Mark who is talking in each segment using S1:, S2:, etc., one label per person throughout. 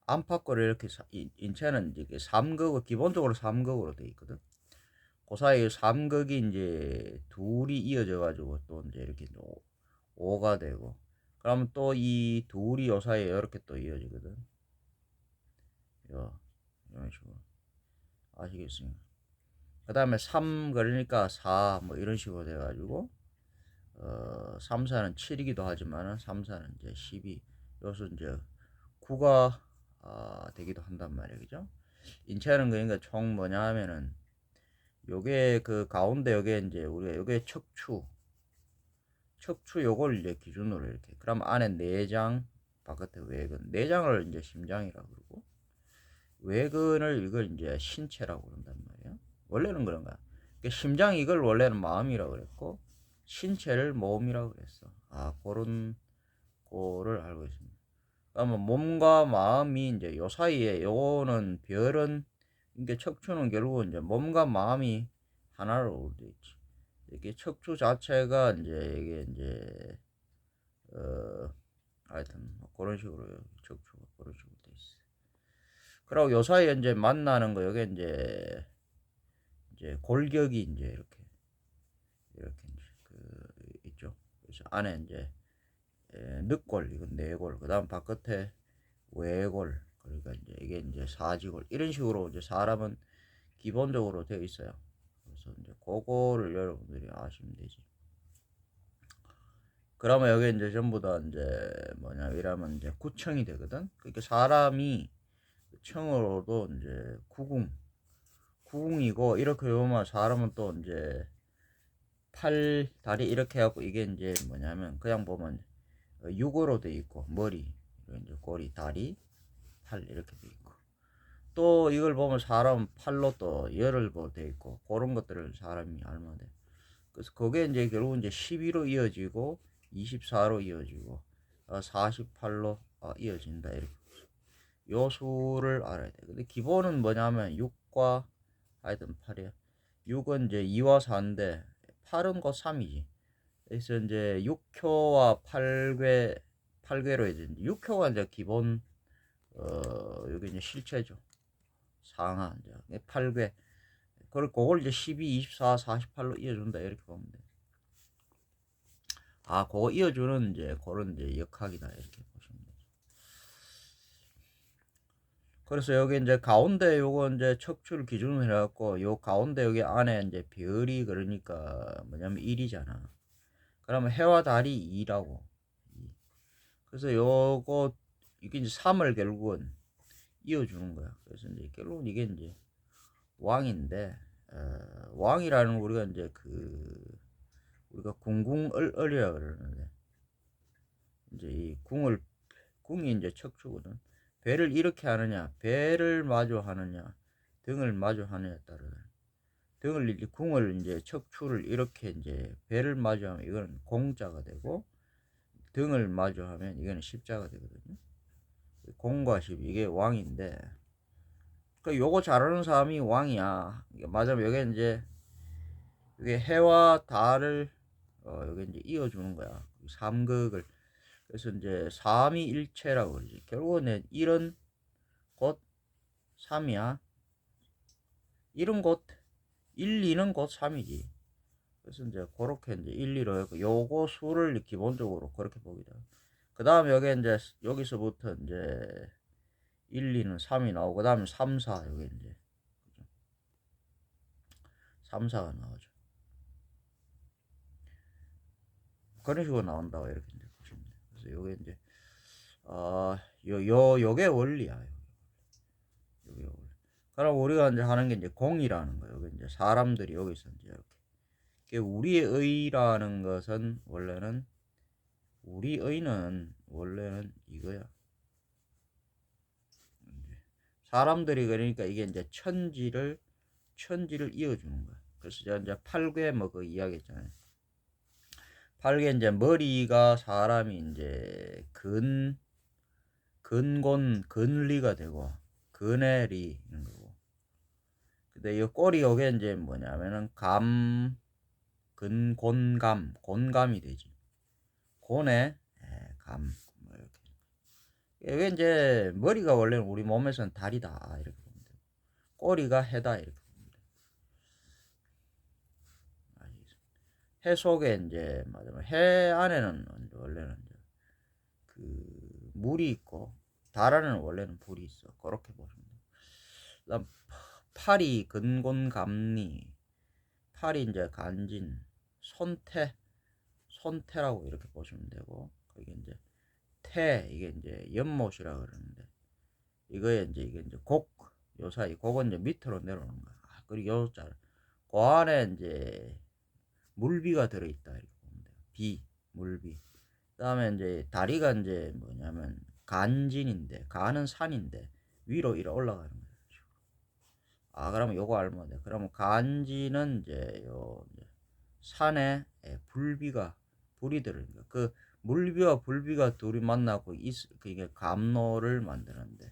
S1: 안팎으로 이렇게 인체는 이제 삼각으로 기본적으로 삼각으로 돼 있거든. 그 사이에 삼각이 이제 둘이 이어져 가지고 또 이제 이렇게 오가 되고, 그러면 또 이 둘이 요 사이에 이렇게 또 이어지거든. 이런 식으로 아시겠습니까? 그 다음에 3 그러니까 4 뭐 이런 식으로 돼 가지고 3, 4는 7이기도 하지만은 3, 4는 이제 12, 여기서 이제 9가 되기도 한단 말이에요. 그죠? 인체는 그러니까 총 뭐냐 하면은 요게 그 가운데 요게 이제 우리가 요게 척추 요걸 이제 기준으로 이렇게, 그럼 안에 내장, 바깥에 외근, 내장을 이제 심장이라고 그러고 외근을 이걸 이제 신체라고 그런단 말이에요. 원래는 그런가. 심장 이걸 원래는 마음이라고 그랬고 신체를 몸이라고 그랬어. 그런 거를 알고 있습니다. 그러면 몸과 마음이 이제 요 사이에 요거는 별은, 이게 척추는 결국 이제 몸과 마음이 하나로 돼 있지. 이게 척추 자체가 이제 이게 이제 하여튼 뭐 그런 식으로 척추가 그런 식으로 돼 있어. 그리고 요 사이에 이제 만나는 거 요게 이제 골격이 이제 이렇게 이제 그 있죠. 그래서 안에 이제 늑골, 이건 내골, 그 다음 바깥에 외골, 그러니까 이제 이게 이제 사지골, 이런 식으로 이제 사람은 기본적으로 되어 있어요. 그래서 이제 그거를 여러분들이 아시면 되지. 그러면 여기 이제 전부 다 이제 뭐냐 이러면 이제 구청이 되거든. 그러니까 사람이 청으로도 이제 구궁이고, 이렇게 보면 사람은 또 이제 팔, 다리 이렇게 해갖고 이게 이제 뭐냐면 그냥 보면 육으로 돼 있고, 머리, 이제 꼬리, 다리, 팔 이렇게 돼 있고, 또 이걸 보면 사람 팔로 또 열을 돼 있고, 그런 것들을 사람이 알면 돼. 그래서 그게 이제 결국 이제 12로 이어지고 24로 이어지고 48로 이어진다, 이렇게 요 수를 알아야 돼. 근데 기본은 뭐냐면 6과 하여튼 8이야. 6은 이제 2와 4인데 8은 곧 3이지. 그래서 이제 6효와 8괴로 이제 6효가 이제 기본 여기 이제 실체죠. 상하 이제 8괴. 그걸 이제 12, 24, 48로 이어준다, 이렇게 보면 돼. 그거 이어주는 이제 그런 이제 역학이다, 이렇게 보시면 돼. 그래서 여기 이제 가운데 요거 이제 척추를 기준으로 해갖고 요 가운데 여기 안에 이제 별이, 그러니까 뭐냐면 1이잖아. 그러면 해와 달이 2라고. 그래서 요거 이게 이제 3을 결국은 이어주는 거야. 그래서 이제 결국은 이게 이제 왕인데, 왕이라는 우리가 이제 우리가 궁궁을을이라 그러는데, 이제 이 궁이 이제 척추거든. 배를 이렇게 하느냐, 배를 마주 하느냐, 등을 마주 하느냐에 따라 등을 이제 궁을 이제 척추를 이렇게 이제 배를 마주하면 이거는 공자가 되고, 등을 마주하면 이거는 십자가 되거든요. 공과 십, 이게 왕인데, 그 요거 잘하는 사람이 왕이야. 맞으면 여기 이제 이게 해와 달을 여기 이제 이어주는 거야. 삼극을. 그래서 이제 삼위일체라고 그러지. 결국은 1은 곧 3이야. 1은 곧 1, 2는 곧 3이지. 그래서 이제 그렇게 이제 1, 2로 했고, 요거 수를 기본적으로 그렇게 보기다. 그 다음에 여기 이제 여기서부터 이제 1, 2는 3이 나오고, 그 다음에 3, 4 여기 이제 3, 4가 나오죠. 그런 식으로 나온다고 이렇게 이제 보시면 돼요. 그래서 요게 이제 요게 원리야. 요게 원리. 그럼 우리가 이제 하는 게 이제 공이라는 거예요. 여기 이제 사람들이 여기서 이제 이렇게 우리의 의라는 것은 원래는 이거야. 사람들이, 그러니까 이게 이제 천지를 이어주는 거야. 그래서 제가 이제 팔괘 뭐 그 이야기했잖아요. 팔괘 이제 머리가 사람이 이제 근리가 되고, 근해리 이런 거고. 근데 이 꼬리 요게 이제 뭐냐면은 곤감이 되지. 곤에 감, 뭐 이렇게. 이게 이제 머리가 원래는 우리 몸에서는 달이다 이렇게 보면 돼요. 꼬리가 해다 이렇게 보면 돼요. 해 속에 이제 맞아요. 해 안에는 원래는 이제 그 물이 있고 달 안에는 원래는 불이 있어. 그렇게 보시면 돼요. 그다음 팔이 근곤감리, 팔이 이제 간진, 손태라고 이렇게 보시면 되고, 이게 이제 태, 이게 이제 연못이라 그러는데, 이게 이제 요 사이, 곡은 이제 밑으로 내려오는 거야. 그리고 요 자, 그 안에 이제 물비가 들어있다 이렇게 보면 돼요. 물비. 그다음에 이제 다리가 이제 뭐냐면 간진인데, 간은 산인데 위로 이렇게 올라가는 거예요. 그러면 요거 알면 돼. 그러면 간지는 이제 이제 산에 불이 들으니까 그 물비와 불비가 둘이 만나고 그게 감로를 만드는데,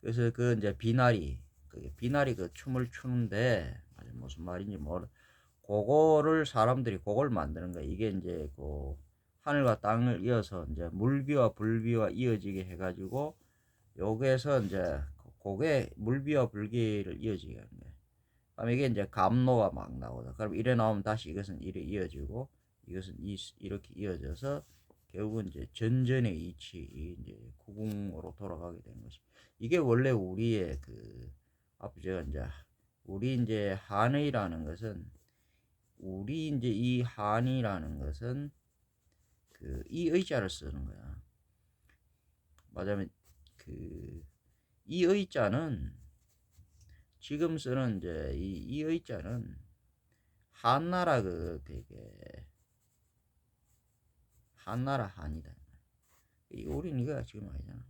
S1: 그래서 그 이제 비나리 그 춤을 추는데 무슨 말인지 모르. 그거를 사람들이 그걸 만드는 거야. 이게 이제 그 하늘과 땅을 이어서 이제 물비와 불비와 이어지게 해가지고 여기에서 이제 그게 물비와 불비를 이어지게 하는 거예요. 그럼 이게 이제 감로가 막 나오다. 그럼 이래 나오면 다시 이것은 이래 이어지고 이것은 이렇게 이어져서 결국은 이제 전전의 이치 이제 구궁으로 돌아가게 되는 것이. 이게 원래 우리의 그 앞에 제가 이제 우리 이제 한의라는 것은 우리 이제 이 한이라는 것은 그 이 의자를 쓰는 거야. 맞으면 그 이 의자는 지금 쓰는 이제 이 의자는 한나라 되게 한나라 한이다. 우리는 이거야 지금 아니잖아.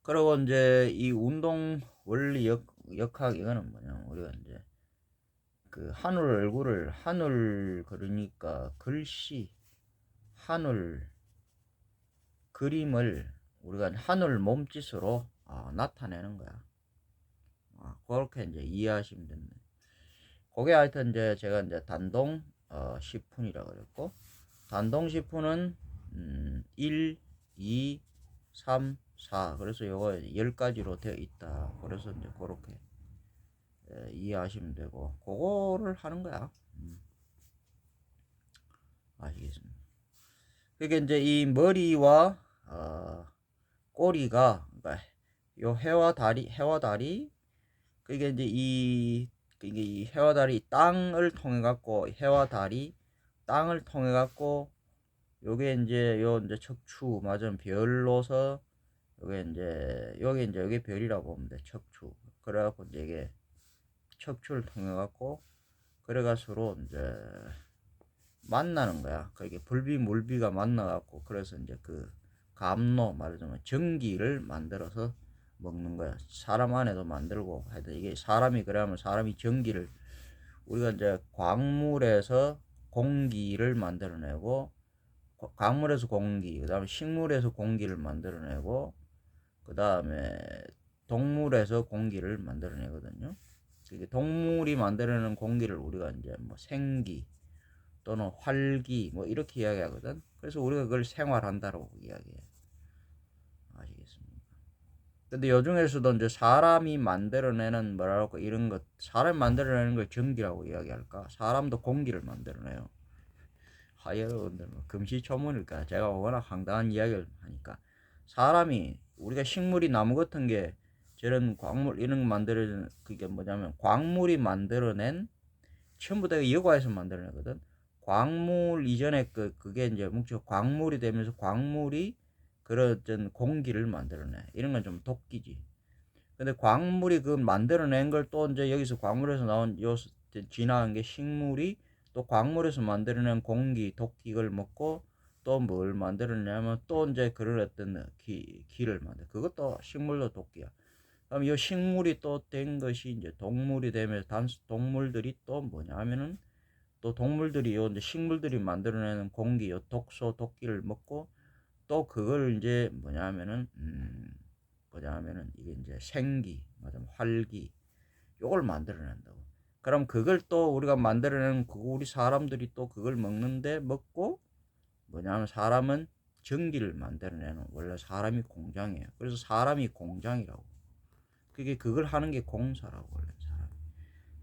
S1: 그리고 이제 이 운동 원리 역학 이거는 뭐냐, 우리가 이제 그 하늘 그러니까 글씨 하늘 그림을 우리가 하늘 몸짓으로 나타내는 거야. 그렇게 이제 이해하시면 됩니다. 그게 하여튼 이제 제가 이제 단동 시푼이라고 그랬고, 단동 시푼은 1, 2, 3, 4 그래서 요거 10가지로 되어 있다. 그래서 이제 그렇게 이해하시면 되고 그거를 하는 거야. 아시겠습니까? 그게 이제 이 머리와 꼬리가, 그러니까 요 해와 다리 그게 이제 이게 이 해와 다리 땅을 통해 갖고 해와 다리 땅을 통해 갖고 요게 이제 요 이제 척추 맞은 별로서 요게 이제 여기 별이라고 보면 돼. 척추. 그래 갖고 이제 이게 척추를 통해 갖고 그래가 서로 이제 만나는 거야. 그게 물비가 만나 갖고 그래서 이제 그 감로 말하자면 전기를 만들어서 먹는 거야. 사람 안에도 만들고 하여튼 이게 사람이 그러면 사람이 전기를 우리가 이제 광물에서 공기를 만들어내고 광물에서 공기, 그다음에 식물에서 공기를 만들어내고 그다음에 동물에서 공기를 만들어내거든요. 이게 동물이 만들어내는 공기를 우리가 이제 뭐 생기 또는 활기 뭐 이렇게 이야기하거든. 그래서 우리가 그걸 생활한다라고 이야기해. 아시겠습니까? 근데 요 중에서도 이제 사람이 만들어내는 뭐라고 이런 것, 사람이 만들어내는 걸 전기라고 이야기할까? 사람도 공기를 만들어내요. 여러분들 금시초문일까? 제가 워낙 황당한 이야기를 하니까 사람이 우리가 식물이 나무 같은 게 저런 광물 이런 거 만들어내는 그게 뭐냐면 광물이 만들어낸 전부 다 여과에서 만들어내거든. 광물 이전에 그게 이제 뭉쳐 광물이 되면서 광물이 그런 공기를 만들어내. 이런 건 좀 도끼지. 근데 광물이 그 만들어낸 걸 또 이제 여기서 광물에서 나온 요 진화한 게 식물이 또 광물에서 만들어낸 공기, 도끼를 먹고 또 뭘 만들었냐면 또 이제 그런 어떤 기를 만들. 그것도 식물도 도끼야. 그럼 이 식물이 또 된 것이 이제 동물이 되면서 동물들이 또 뭐냐면은 또 동물들이 요 이제 식물들이 만들어내는 공기, 요 독소, 도끼를 먹고 또 그걸 이제 뭐냐면은 이게 이제 생기, 맞아, 활기, 요걸 만들어낸다고. 그럼 그걸 또 우리가 만들어내는 우리 사람들이 또 그걸 먹는데 먹고 뭐냐면 사람은 전기를 만들어내는 원래 사람이 공장이에요. 그래서 사람이 공장이라고. 그게 그걸 하는 게 공사라고 원래 사람.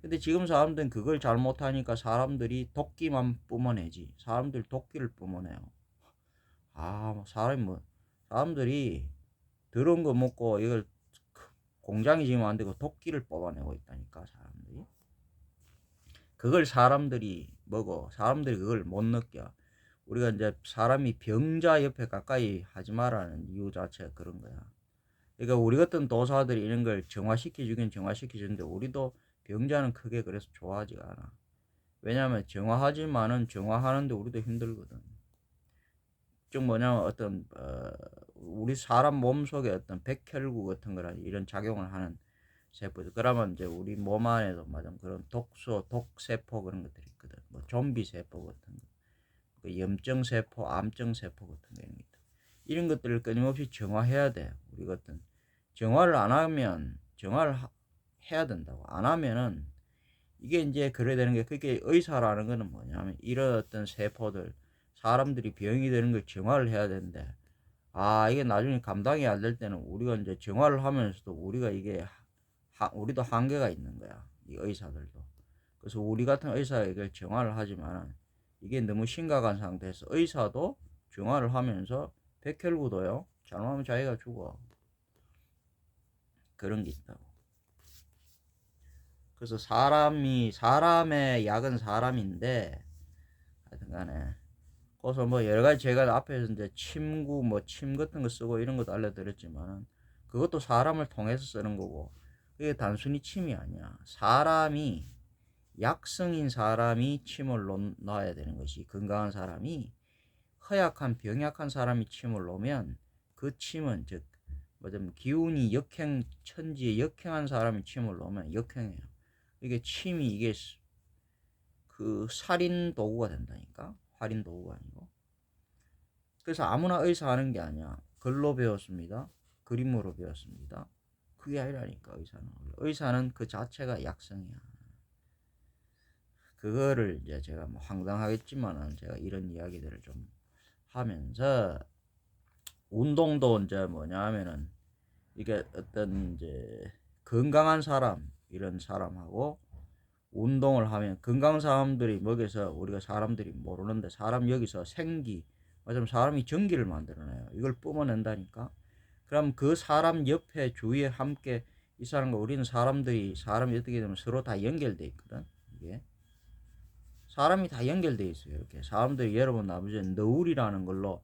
S1: 근데 지금 사람들은 그걸 잘못하니까 사람들이 도끼만 뿜어내지. 사람들 도끼를 뿜어내요. 사람이 사람들이 더러운 거 먹고 이걸 공장이 지금 안 되고 도끼를 뽑아내고 있다니까 사람들이. 그걸 사람들이 먹어. 사람들이 그걸 못 느껴. 우리가 이제 사람이 병자 옆에 가까이 하지 말라는 이유 자체가 그런 거야. 그러니까 우리 같은 도사들이 이런 걸 정화시켜주긴 정화시켜주는데 우리도 병자는 크게 그래서 좋아하지가 않아. 왜냐하면 정화하지만은 정화하는데 우리도 힘들거든. 즉 뭐냐면 어떤 우리 사람 몸속에 어떤 백혈구 같은 거라 이런 작용을 하는 세포들. 그러면 이제 우리 몸 안에도 맞아 그런 독소, 독세포 그런 것들이 있거든. 뭐 좀비 세포 같은 거, 그 염증 세포, 암증 세포 같은 거 이런 것들을 끊임없이 정화해야 돼. 우리 같은 정화를 안 하면 정화를 해야 된다고. 안 하면은 이게 이제 그래야 되는 게 그게 의사라는 거는 뭐냐면 이런 어떤 세포들 사람들이 병이 되는 걸 정화를 해야 되는데 이게 나중에 감당이 안 될 때는 우리가 이제 정화를 하면서도 우리가 이게 우리도 한계가 있는 거야. 이 의사들도. 그래서 우리 같은 의사가 이걸 정화를 하지만 이게 너무 심각한 상태에서 의사도 정화를 하면서 백혈구도요. 잘못하면 자기가 죽어. 그런 게 있다고. 그래서 사람의 약은 사람인데 하여튼 간에 그래서 뭐 여러 가지 제가 앞에서 이제 침구 침 같은 거 쓰고 이런 것도 알려드렸지만 그것도 사람을 통해서 쓰는 거고 그게 단순히 침이 아니야. 사람이 약성인 사람이 침을 놔야 되는 것이 건강한 사람이 허약한 병약한 사람이 침을 놓으면 그 침은 즉 뭐냐면 기운이 천지에 역행한 사람이 침을 놓으면 역행해요. 이게 침이 이게 그 살인 도구가 된다니까. 활인 도구가 아니고. 그래서 아무나 의사 하는 게 아니야. 글로 배웠습니다. 그림으로 배웠습니다. 그게 아니라니까 의사는. 의사는 그 자체가 약성이야. 그거를 이제 제가 뭐 황당하겠지만은 제가 이런 이야기들을 좀 하면서 운동도 이제 뭐냐 하면은 이게 어떤 이제 건강한 사람 이런 사람하고 운동을 하면 건강한 사람들이 먹여서 우리가 사람들이 모르는데 사람 여기서 생기 맞으면 사람이 전기를 만들어내요. 이걸 뿜어낸다니까. 그럼 그 사람 옆에 주위에 함께 이 사람과 우리는 사람이 어떻게 되면 서로 다 연결돼 있거든. 이게 사람이 다 연결돼 있어요. 이렇게 사람들이 여러분 아버지 너울이라는 걸로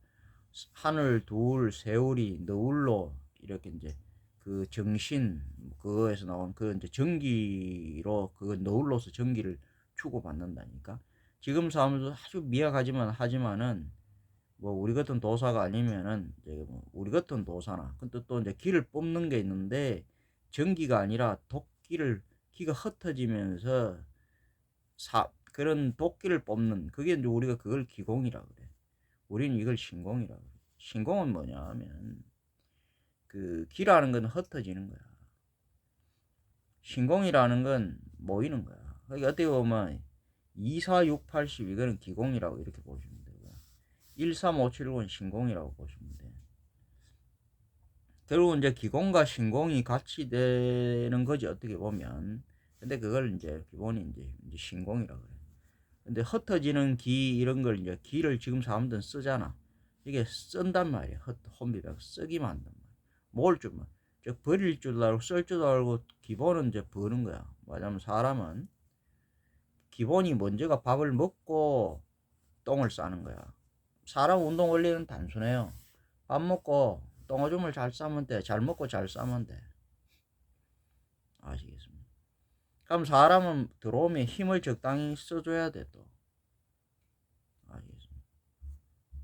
S1: 하늘 둘 세울이 너울로 이렇게 이제 그 정신 그거에서 나온 그 이제 전기로 그 너울로서 전기를 주고받는다니까. 지금 사람들도 아주 미약하지만 하지만은 뭐 우리 같은 도사가 아니면은 이제 뭐 우리 같은 도사나 근데 또 이제 기를 뽑는 게 있는데 전기가 아니라 기가 흩어지면서 그런 도끼를 뽑는 그게 이제 우리가 그걸 기공이라 그래. 우리는 이걸 신공이라 그래. 신공은 뭐냐 하면 그 기라는 건 흩어지는 거야. 신공이라는 건 모이는 거야. 그러니까 어떻게 보면 2, 4, 6, 80 이거는 기공이라고 이렇게 보시면 되고요. 1, 3, 5, 7, 9는 신공이라고 보시면 돼. 결국 이제 기공과 신공이 같이 되는 거지 어떻게 보면. 근데 그걸 이제 기본이 이제 신공이라 그래. 근데 흩어지는 기 이런 걸 이제 기를 지금 사람들은 쓰잖아. 이게 쓴단 말이야. 혼비백 쓰기만 한단 말이야. 뭘 주면 버릴 줄도 알고 쓸 줄도 알고 기본은 이제 버는 거야. 뭐냐면 사람은 기본이 먼저가 밥을 먹고 똥을 싸는 거야. 사람 운동 원리는 단순해요. 밥 먹고 똥오줌을 잘 싸면 돼. 잘 먹고 잘 싸면 돼. 아시겠습니까? 그럼 사람은 들어오면 힘을 적당히 써줘야 돼 또. 아시겠습니까?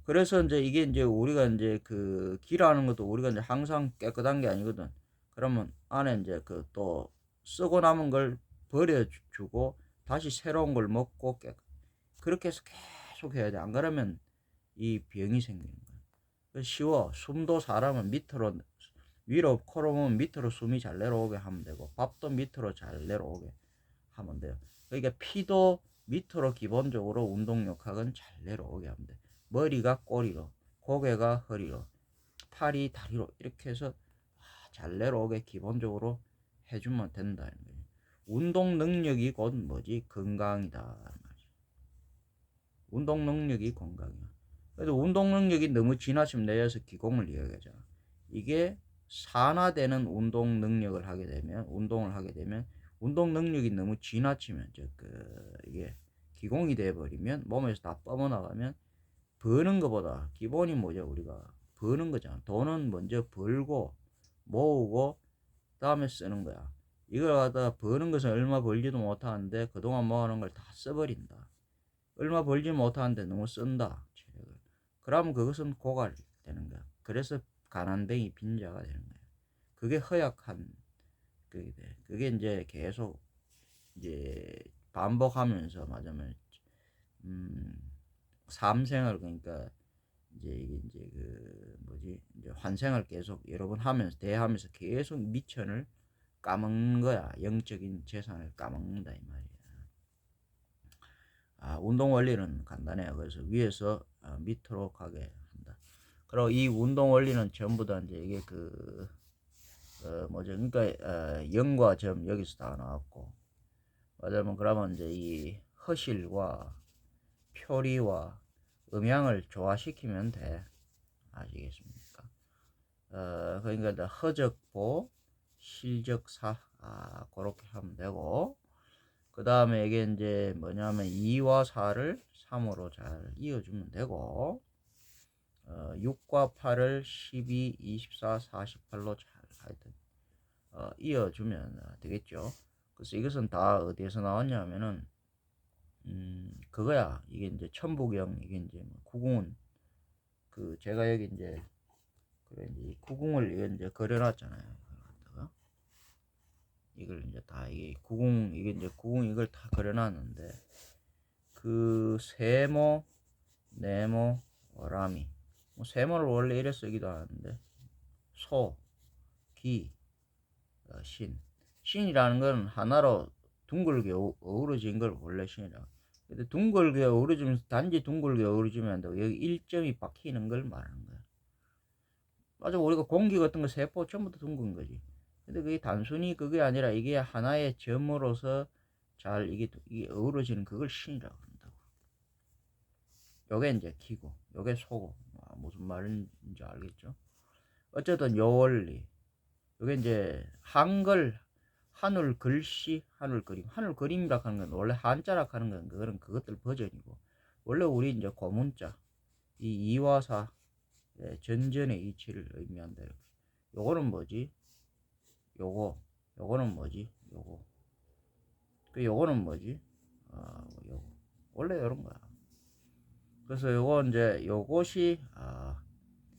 S1: 그래서 이제 이게 이제 우리가 이제 그 기라는 것도 우리가 이제 항상 깨끗한 게 아니거든. 그러면 안에 이제 그 또 쓰고 남은 걸 버려주고 다시 새로운 걸 먹고 그렇게 해서 계속 해야 돼. 안 그러면 이 병이 생기는 거야. 쉬워. 숨도 사람은 밑으로 위로 코로 보면 밑으로 숨이 잘 내려오게 하면 되고 밥도 밑으로 잘 내려오게 하면 돼요. 그러니까 피도 밑으로 기본적으로 운동력학은 잘 내려오게 하면 돼. 머리가 꼬리로 고개가 허리로, 팔이 다리로 이렇게 해서 잘 내려오게 기본적으로 해주면 된다는 거예요. 운동 능력이 곧 뭐지? 건강이다. 운동 능력이 건강이야. 그래도 운동 능력이 너무 지나치면 내에서 기공을 이야기하잖아. 이게 산화되는 운동을 하게 되면 운동 능력이 너무 지나치면 이게 기공이 돼 버리면 몸에서 다 뻗어나가면 버는 것보다 기본이 뭐죠? 우리가 버는 거잖아. 돈은 먼저 벌고 모으고 다음에 쓰는 거야. 이걸 갖다가 버는 것은 얼마 벌지도 못하는데 그동안 모아놓은 걸 다 써버린다. 얼마 벌지 못하는데 너무 쓴다. 체력을. 그러면 그것은 고갈 되는 거야. 그래서 가난뱅이 빈자가 되는 거야. 그게 허약한 그게 돼. 그게 이제 계속 이제 반복하면서 맞으면 삶생활 그러니까 이제 이게 이제 그 뭐지 이제 환생을 계속 여러 번 하면서 대하면서 계속 미천을 까먹는 거야. 영적인 재산을 까먹는다 이 말이야. 운동 원리는 간단해요. 그래서 위에서 밑으로 가게 한다. 그리고 이 운동 원리는 전부 다 이제 이게 뭐죠? 그러니까 0과 점 여기서 다 나왔고, 맞으면 그러면 이제 이 허실과 표리와 음양을 조화시키면 돼. 아시겠습니까? 그러니까 허적보, 실적사 그렇게 하면 되고, 그 다음에 이게 이제 뭐냐면 2와 4를 3으로 잘 이어주면 되고 6과 8을 12, 24, 48로 잘 하여튼 이어주면 되겠죠. 그래서 이것은 다 어디에서 나왔냐면은 그거야. 이게 이제 천부경 이게 이제 구궁은 그 제가 여기 이제 그래 이제 구궁을 이제 그려놨잖아요. 이걸 이제 다 이게 구궁 이게 이제 구궁 이걸 다 그려놨는데 그 세모, 네모, 어라미 세모를 원래 이래 쓰기도 하는데 소, 기, 신 신이라는 건 하나로 둥글게 어우러진 걸 원래 신이라고. 근데 둥글게 어우러지면서 단지 둥글게 어우러지면 안 되고 여기 일점이 박히는 걸 말하는 거야. 맞아, 우리가 공기 같은 거 세포 전부 다 둥근 거지. 근데 그게 단순히 그게 아니라 이게 하나의 점으로서 잘 이게 어우러지는 그걸 신이라고 한다고. 요게 이제 기고, 요게 소고. 무슨 말인지 알겠죠? 어쨌든 요 원리. 요게 이제 한글, 한울 글씨, 한울 그림. 한울 그림이라 하는 건 원래 한자라 하는 건 그런 그것들 버전이고. 원래 우리 이제 고문자, 이 이화사, 전전의 이치를 의미한다. 요거는 뭐지? 요거는 뭐지? 요거는 뭐지? 요거. 원래 이런 거야. 그래서 요거 이제 요것이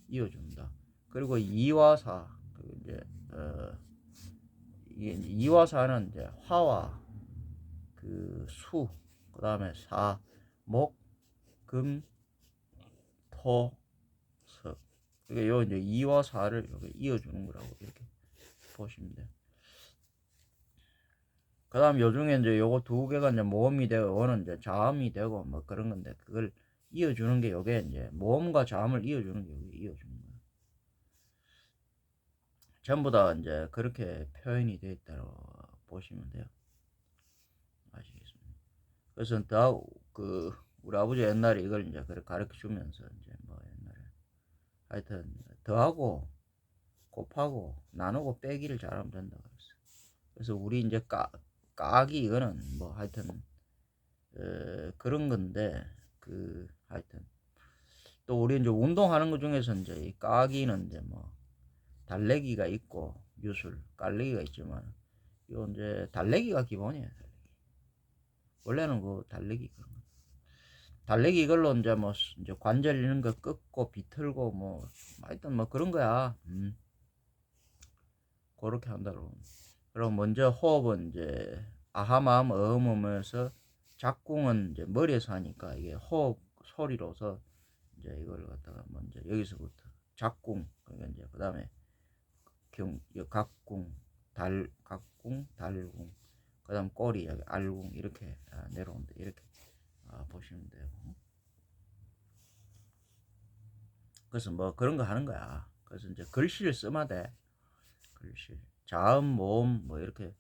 S1: 이어준다. 그리고 2와 4. 그리고 이제 이게 2와 4는 이제 화와 그 수, 그다음에 사, 목, 금, 토, 석. 그러니까 요 이제 2와 4를 이렇게 이어주는 거라고 이렇게 보시면 돼요. 그 다음 요 중에 이제 요거 두 개가 이제 모음이 되고 요거는 이제 자음이 되고 뭐 그런 건데 그걸 이어주는 게 요게 이제 모음과 자음을 이어주는 게 요게 이어주는 거예요. 전부 다 이제 그렇게 표현이 되어 있다고 보시면 돼요. 아시겠습니까? 그래서 그 우리 아버지 옛날에 이걸 이제 그렇게 가르쳐 주면서 이제 뭐 옛날에 하여튼 더하고 곱하고 나누고 빼기를 잘하면 된다 그랬어. 그래서 우리 이제 까기 이거는 뭐 하여튼 그런 건데 하여튼 또 우리 이제 운동하는 것 중에서 이제 이 까기는 이제 뭐 달래기가 있고 유술 깔래기가 있지만 요 이제 달래기가 기본이에요. 달래기. 원래는 그 달래기 그런 거. 달래기 이걸로 이제 뭐 이제 관절 이런 거 꺾고 비틀고 뭐 하여튼 뭐 그런 거야. 그렇게 한다고. 그럼 먼저 호흡은 이제 아하마음 어음하면서 작궁은 이제 머리에서 하니까 이게 호흡 소리로서 이제 이걸 갖다가 먼저 여기서부터 작궁 그러니까 이제 그다음에 각궁 각궁 달궁 그다음 꼬리 여기 알궁 이렇게 내려온다 이렇게 보시면 돼요. 그래서 뭐 그런 거 하는 거야. 그래서 이제 글씨를 쓰면 돼. 글씨. 자음, 모음, 뭐 이렇게.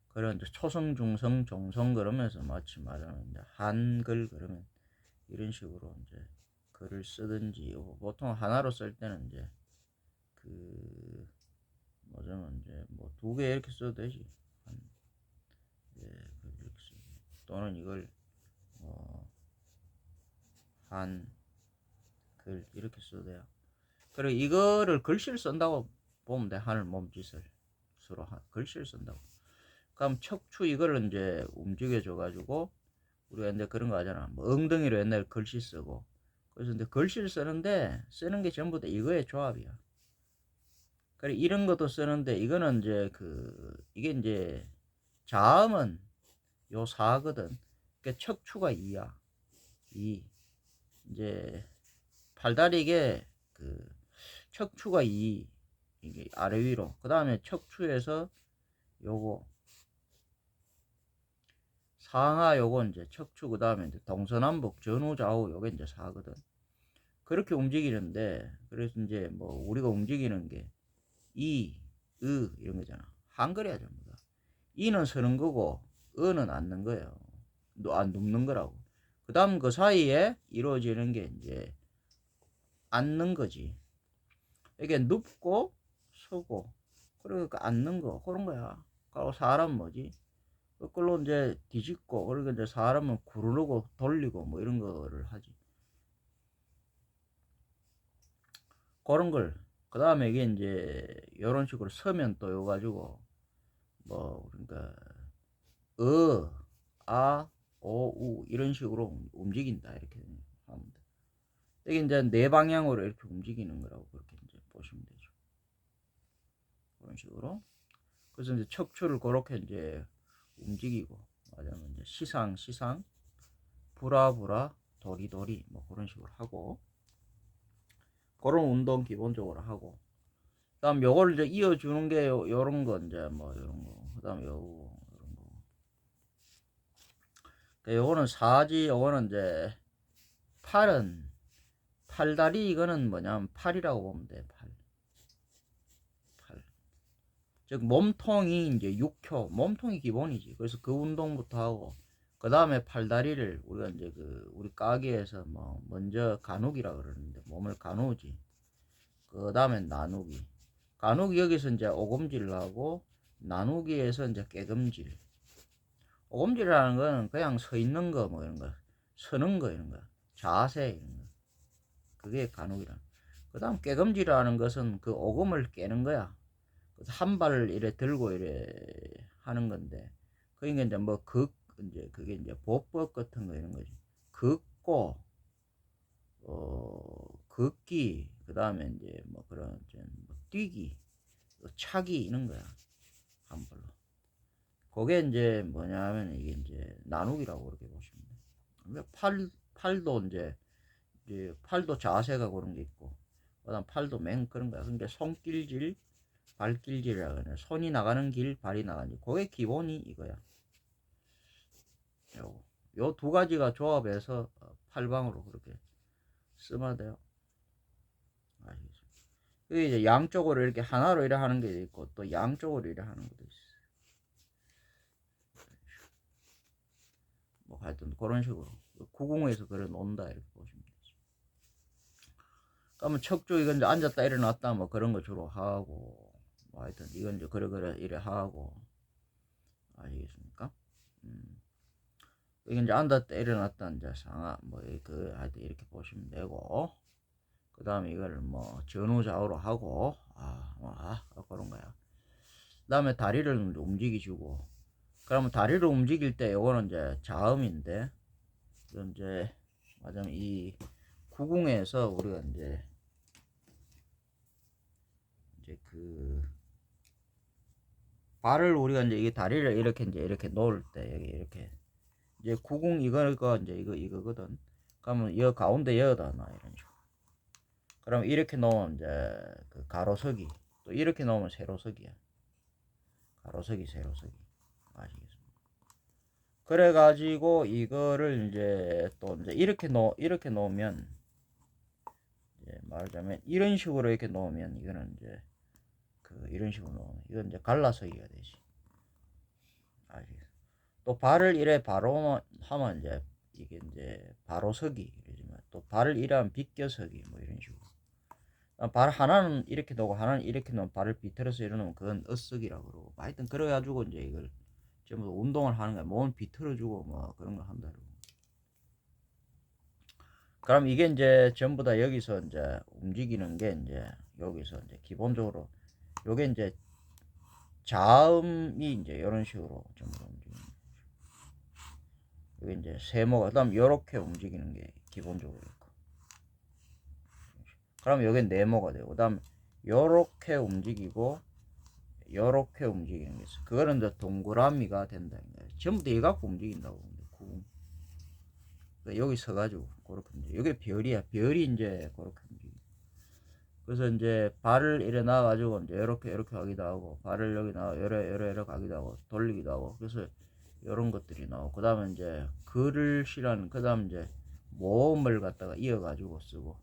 S1: 그런 이제 초성, 중성, 종성 그러면서 마치 말하는 이제 한글 그러면 이런 식으로 이제 글을 쓰든지 보통 하나로 쓸 때는 이제 그 뭐냐면 이제 뭐 두 개 이렇게 써도 되지. 한, 예, 이렇게 쓰 또는 이걸 한 글 이렇게 써도 돼요. 그리고 이거를 글씨를 쓴다고 보면 돼. 하늘 몸짓을 서로 글씨를 쓴다고. 그럼 척추 이거를 이제 움직여줘 가지고 우리가 이제 그런 거 하잖아. 뭐 엉덩이로 옛날에 글씨 쓰고. 그래서 이제 글씨를 쓰는데 쓰는 게 전부 다 이거의 조합이야. 그래 이런 것도 쓰는데 이거는 이제 이게 이제 자음은 요 4거든. 그러니까 척추가 2야. 2. 이제 팔다리 이게 척추가 2. 이게 아래 위로. 그다음에 척추에서 요거 상하 요거 이제 척추 그다음에 이제 동서남북 전후 좌우 요게 이제 4거든. 그렇게 움직이는데 그래서 이제 뭐 우리가 움직이는 게 이, 이런 거잖아. 한글이야 전부 다. 이는 서는 거고 어는 앉는 거예요. 안 눕는 거라고. 그 다음 그 사이에 이루어지는 게 이제 앉는 거지. 이게 눕고 서고 그러니까 앉는 거 그런 거야. 그리고 사람 뭐지? 거꾸로 이제 뒤집고 그러니까 이제 사람은 구르르고 돌리고 뭐 이런 거를 하지. 그런 걸. 그 다음에 이게 이제 이런 식으로 서면 또 요 가지고 뭐 그러니까 아, 오, 우 이런 식으로 움직인다 이렇게 하면 돼. 이게 이제 네 방향으로 이렇게 움직이는 거라고 그렇게 이제 보시면 되죠. 그런 식으로. 그래서 이제 척추를 그렇게 이제 움직이고 말하자면 이제 시상, 부라, 도리 뭐 그런 식으로 하고 그런 운동 기본적으로 하고 그다음 요걸 이제 이어주는 게 요런 거 이제 뭐 요런 거 그다음 요런 거 요거는 사지 요거는 이제 팔다리 이거는 뭐냐면 팔이라고 보면 돼. 팔. 즉 몸통이 이제 6효 몸통이 기본이지. 그래서 그 운동부터 하고 그 다음에 팔다리를 우리가 이제 우리 가게에서 뭐 먼저 가누기라 그러는데 몸을 가누지. 그 다음에 나누기. 가누기 여기서 이제 오금질을 하고 나누기에서 이제 깨금질. 오금질이라는 거는 그냥 서 있는 거 뭐 이런 거, 서는 거 이런 거, 자세 이런 거. 그게 가누기라. 그 다음 깨금질이라는 것은 그 오금을 깨는 거야. 한 발을 이래 들고 이래 하는 건데, 그러니까 이제 뭐 이제 그게 이제 보법 같은 거 이런 거지. 긋고, 긋기, 그 다음에 이제 뭐 그런, 뭐 뛰기, 차기 이런 거야. 한 발로. 그게 이제 뭐냐면 이게 이제 나누기라고 그렇게 보시면 돼. 팔도 이제 팔도 자세가 그런 게 있고, 그다음 팔도 맹 그런 거야. 근데 손길질, 발길질이라 그래. 손이 나가는 길, 발이 나가는 길. 그게 기본이 이거야. 요 두 가지가 조합해서 팔방으로 그렇게 쓰면 돼요. 아시겠습니까? 그게 이제 양쪽으로 이렇게 하나로 이래 하는 게 있고 또 양쪽으로 이래 하는 것도 있어. 뭐 하여튼 그런 식으로 구공에서 그래 논다 이렇게 보시면 되지. 그러면 척추 이건 이제 앉았다 일어났다 뭐 그런 거 주로 하고 뭐 하여튼 이건 이제 그래 이래 하고 아시겠습니까? 이건 이제 앉았다 일어났다 이제 상하 뭐 하여튼 이렇게 보시면 되고 그 다음에 이거를 뭐 전후 좌우로 하고 그런 거야. 그 다음에 다리를 움직이주고 그러면 다리를 움직일 때 요거는 이제 자음인데 이제 맞으면 이 구궁에서 우리가 이제 발을 우리가 이제 이 다리를 이렇게 놓을 때 여기 이렇게 이제 구궁 이거가 이제 이거거든. 그러면 여 가운데 여다 놔 이런 식으로. 그럼 이렇게 놓으면 이제 가로서기 또 이렇게 놓으면 세로서기야. 가로서기 세로서기 아시겠습니까? 그래가지고 이거를 이제 또 이제 이렇게 놓으면 이제 말하자면 이런 식으로 이렇게 놓으면 이거는 이제 이런 식으로 놓으면 이건 이제 갈라서기가 되지. 알겠어. 또 발을 이래 바로 하면 이제 이게 이제 바로서기 이러지만 또 발을 이래 하면 비껴서기 뭐 이런 식으로. 발 하나는 이렇게 놓고 하나는 이렇게 놓으면 발을 비틀어서 이러면 그건 으쓰기라고 그러고. 하여튼 그래가지고 이제 이걸 전부 운동을 하는 거야. 몸을 비틀어주고 뭐 그런 거 한다. 그럼 이게 이제 전부 다 여기서 이제 움직이는 게 이제 여기서 이제 기본적으로 요게 이제 자음이 이제 이런 식으로 전부 다 움직이는 거죠. 여기 이제 세모가 그다음 요렇게 움직이는 게 기본적으로 있고. 그럼 여기 네모가 되고 그다음 요렇게 움직이고 요렇게 움직이는 게 있어. 그거는 이제 동그라미가 된다. 전부 다 이거 갖고 움직인다고. 그러니까 여기 서가지고 그렇게 움직여. 이게 별이야. 별이 이제 그렇게 움직여. 그래서 이제 발을 이래 놔가지고 이제 이렇게 하기도 하고 발을 여기 놔 이래 가기도 하고 돌리기도 하고 그래서 이런 것들이 나오고 그 다음에 이제 그릇이라는 그 다음 이제 모음을 갖다가 이어가지고 쓰고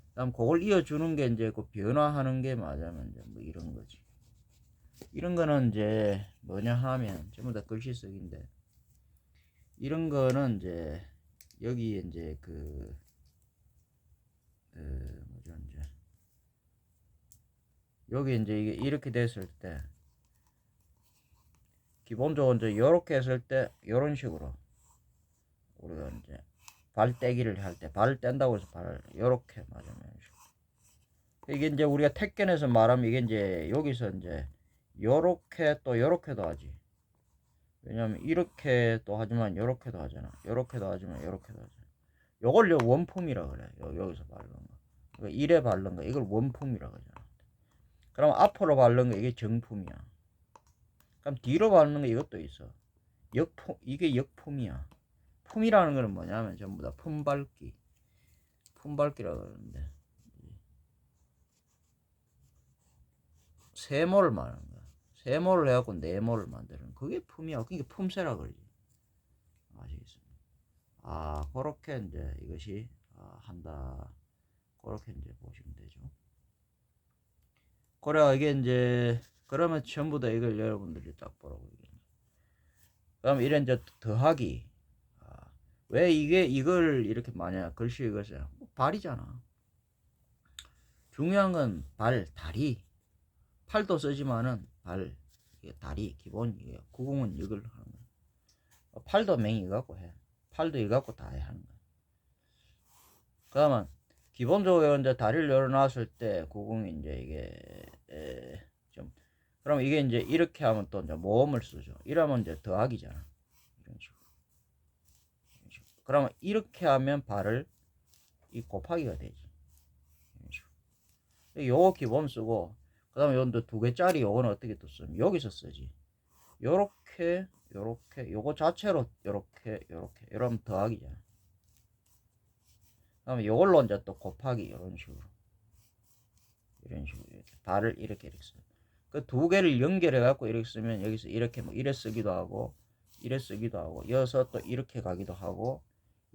S1: 그 다음 그걸 이어주는 게 이제 그 변화하는 게 맞으면 이제 뭐 이런 거지. 이런 거는 이제 뭐냐 하면 전부 다 글씨 쓰기인데 이런 거는 이제 여기에 이제 뭐죠 이제 여기 이제 이게 이렇게 됐을 때 기본적으로 이제 이렇게 했을 때 이런 식으로 우리가 이제 발 떼기를 할 때 발을 뗀다고 해서 발을 이렇게 맞으면 이게 이제 우리가 택견에서 말하면 이게 이제 여기서 이제 요렇게 또 요렇게도 하지. 왜냐면 이렇게 또 하지만 요렇게도 하잖아. 요렇게도 하지만 요렇게도 하잖아. 요걸 원품이라 그래. 여기서 바른 거. 그러니까 이래 바른 거 이걸 원품이라 그러잖아. 그럼 앞으로 바른 거 이게 정품이야. 그럼 뒤로 바르는 거 이것도 있어. 역품, 이게 역품이야. 품이라는 거는 뭐냐면 전부 다 품밟기. 품밟기라고 그러는데 세모를 말하는 거야. 세모를 해갖고 네모를 만드는 그게 품이야. 그게 품새라 그러지. 아시겠습니까? 그렇게 이제 이것이 한다. 그렇게 이제 보시면 되죠. 그래 이게 이제 그러면 전부 다 이걸 여러분들이 딱 보라고 이게. 그럼 이런 이제 더하기. 왜 이걸 이렇게 만약 글씨 이것을 발이잖아. 중요한 건 발, 다리. 팔도 쓰지만은 발, 이게 다리 기본이에요. 구공은 이걸 하는 거야. 팔도 맹이 갖고 해. 팔도 이거 갖고 다 해 하는 거야. 그러면 기본적으로 이제 다리를 열어놨을 때 구공이 이제 이게 좀 그럼 이게 이제 이렇게 하면 또 이제 모음을 쓰죠. 이러면 이제 더하기잖아. 이런 식으로. 그러면 이렇게 하면 발을 이 곱하기가 되지. 이런 식으로. 요거 기본 쓰고 그 다음에 요건 두 개짜리 요거는 어떻게 또 쓰면 여기서 쓰지. 요렇게 요거 자체로 요렇게 이러면 더하기잖아. 그다음에 요걸로 이제 또 곱하기 이런 식으로 이렇게 발을 이렇게 써. 그 두 개를 연결해 갖고 이렇게 쓰면 여기서 이렇게 뭐 이래 쓰기도 하고 이래 쓰기도 하고 이어서 또 이렇게 가기도 하고